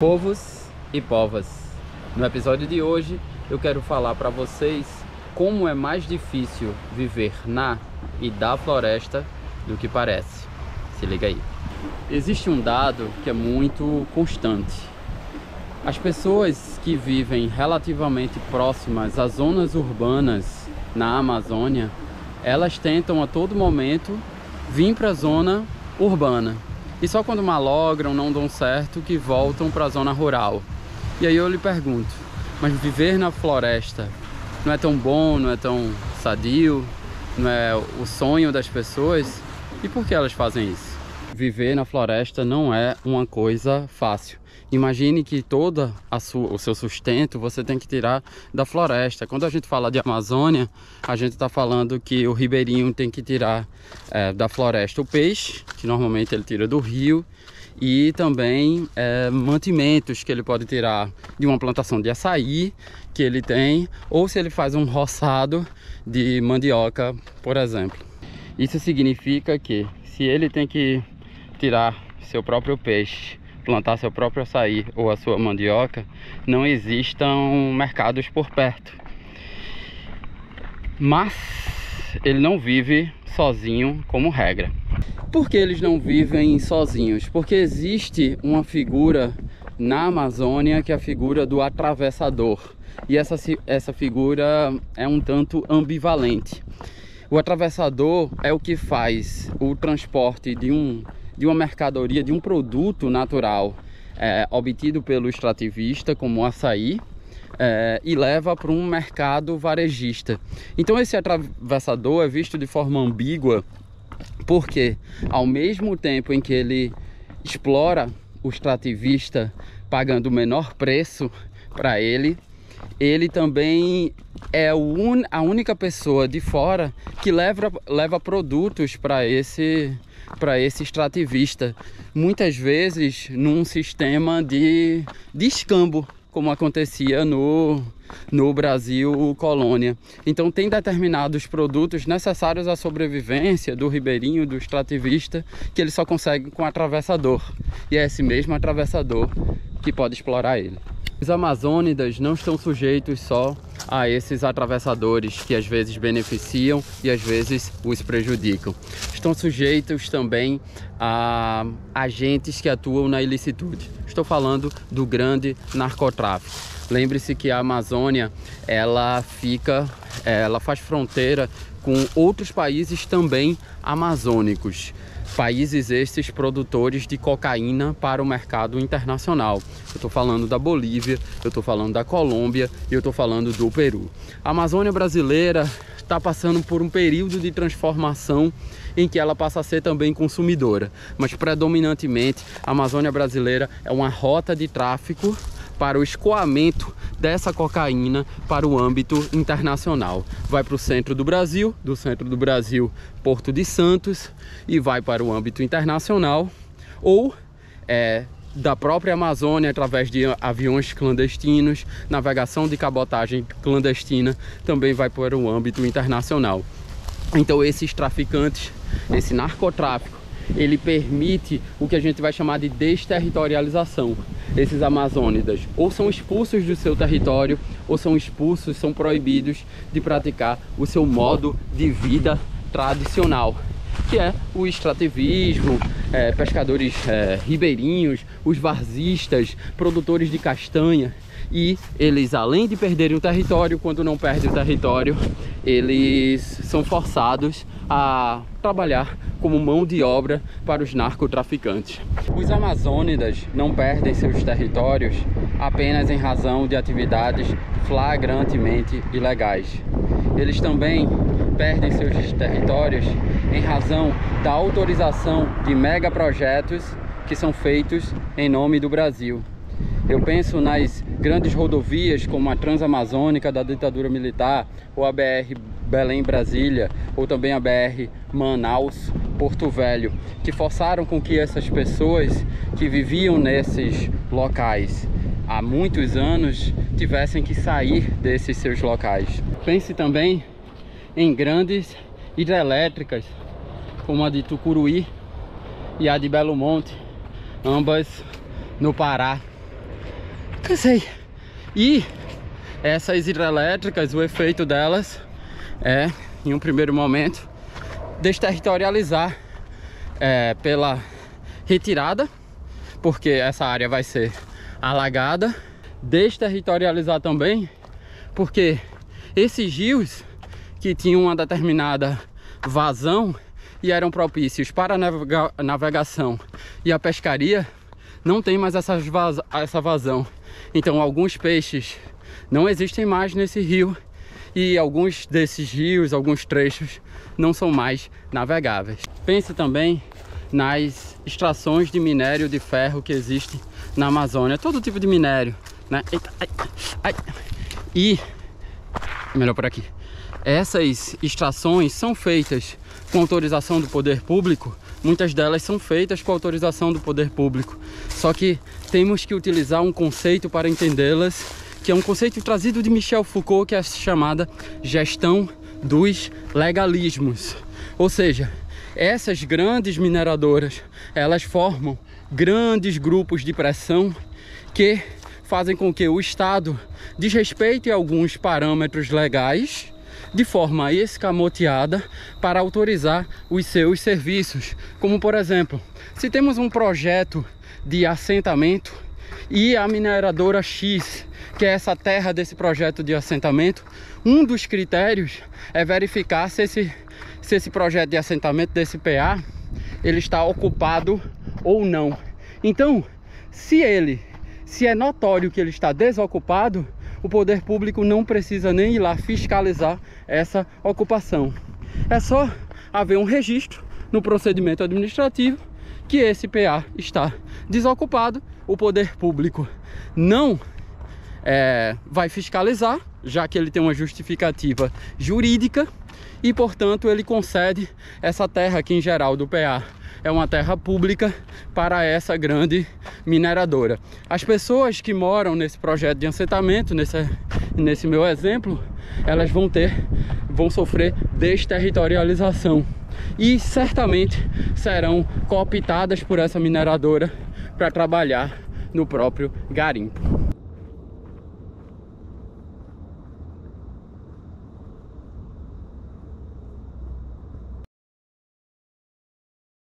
Povos e povas. No episódio de hoje eu quero falar para vocês como é mais difícil viver na e da floresta do que parece. Se liga aí. Existe um dado que é muito constante. As pessoas que vivem relativamente próximas às zonas urbanas na Amazônia, elas tentam a todo momento vir para a zona urbana. E só quando malogram, não dão certo, que voltam para a zona rural. E aí eu lhe pergunto, mas viver na floresta não é tão bom, não é tão sadio, não é o sonho das pessoas? E por que elas fazem isso? Viver na floresta não é uma coisa fácil. Imagine que todo o seu sustento você tem que tirar da floresta. Quando a gente fala de Amazônia, a gente está falando que o ribeirinho tem que tirar da floresta o peixe, que normalmente ele tira do rio, e também mantimentos que ele pode tirar de uma plantação de açaí que ele tem, ou se ele faz um roçado de mandioca, por exemplo. Isso significa que se ele tem que tirar seu próprio peixe, plantar seu próprio açaí ou a sua mandioca, não existam mercados por perto. Mas ele não vive sozinho como regra. Por que eles não vivem sozinhos? Porque existe uma figura na Amazônia que é a figura do atravessador. E essa figura é um tanto ambivalente. O atravessador é o que faz o transporte de uma mercadoria, de um produto natural obtido pelo extrativista, como o açaí, e leva para um mercado varejista. Então esse atravessador é visto de forma ambígua, porque ao mesmo tempo em que ele explora o extrativista pagando o menor preço para ele também é a única pessoa de fora que leva produtos para esse extrativista, muitas vezes num sistema de escambo, como acontecia no Brasil colônia. Então tem determinados produtos necessários à sobrevivência do ribeirinho, do extrativista, que ele só consegue com atravessador, e é esse mesmo atravessador que pode explorar ele. Os amazônidas não estão sujeitos só a esses atravessadores que às vezes beneficiam e às vezes os prejudicam. Estão sujeitos também a agentes que atuam na ilicitude. Estou falando do grande narcotráfico. Lembre-se que a Amazônia ela faz fronteira com outros países também amazônicos. Países estes produtores de cocaína para o mercado internacional. Eu estou falando da Bolívia, eu estou falando da Colômbia e eu estou falando do Peru. A Amazônia brasileira está passando por um período de transformação em que ela passa a ser também consumidora, mas predominantemente a Amazônia brasileira é uma rota de tráfico para o escoamento dessa cocaína para o âmbito internacional. Vai para o centro do Brasil, do centro do Brasil, Porto de Santos, e vai para o âmbito internacional, ou da própria Amazônia, através de aviões clandestinos, navegação de cabotagem clandestina, também vai para o âmbito internacional. Então esses traficantes, esse narcotráfico, ele permite o que a gente vai chamar de desterritorialização. Esses amazônidas ou são expulsos do seu território, ou são proibidos de praticar o seu modo de vida tradicional, que é o extrativismo, pescadores ribeirinhos, os varzistas, produtores de castanha. E eles, além de perderem o território, quando não perdem o território, eles são forçados a trabalhar como mão de obra para os narcotraficantes. Os amazônidas não perdem seus territórios apenas em razão de atividades flagrantemente ilegais. Eles também perdem seus territórios em razão da autorização de megaprojetos que são feitos em nome do Brasil. Eu penso nas grandes rodovias como a Transamazônica da ditadura militar, ou a BR Belém-Brasília, ou também a BR Manaus-Porto Velho, que forçaram com que essas pessoas que viviam nesses locais há muitos anos tivessem que sair desses seus locais. Pense também em grandes hidrelétricas, como a de Tucuruí e a de Belo Monte, ambas no Pará. Cansei. E essas hidrelétricas, o efeito delas é, em um primeiro momento, desterritorializar pela retirada, porque essa área vai ser alagada. Desterritorializar também porque esses rios que tinham uma determinada vazão e eram propícios para a navegação e a pescaria, não tem mais essa vazão. Então alguns peixes não existem mais nesse rio e alguns desses rios, alguns trechos, não são mais navegáveis. Pense também nas extrações de minério de ferro que existem na Amazônia, todo tipo de minério, né? Eita, ai, ai. E melhor por aqui. Essas extrações são feitas com autorização do poder público. Muitas delas são feitas com autorização do poder público. Só que temos que utilizar um conceito para entendê-las, que é um conceito trazido de Michel Foucault, que é a chamada gestão dos legalismos. Ou seja, essas grandes mineradoras, elas formam grandes grupos de pressão que fazem com que o Estado desrespeite alguns parâmetros legais de forma escamoteada para autorizar os seus serviços. Como, por exemplo, se temos um projeto de assentamento e a mineradora X, que é essa terra desse projeto de assentamento, um dos critérios é verificar se esse projeto de assentamento desse PA, ele está ocupado ou não. Então, se é notório que ele está desocupado, o poder público não precisa nem ir lá fiscalizar essa ocupação. É só haver um registro no procedimento administrativo que esse PA está desocupado. O poder público não vai fiscalizar, já que ele tem uma justificativa jurídica, e portanto ele concede essa terra, que em geral do PA é uma terra pública, para essa grande mineradora. As pessoas que moram nesse projeto de assentamento, nesse meu exemplo, elas vão sofrer desterritorialização e certamente serão cooptadas por essa mineradora para trabalhar no próprio garimpo.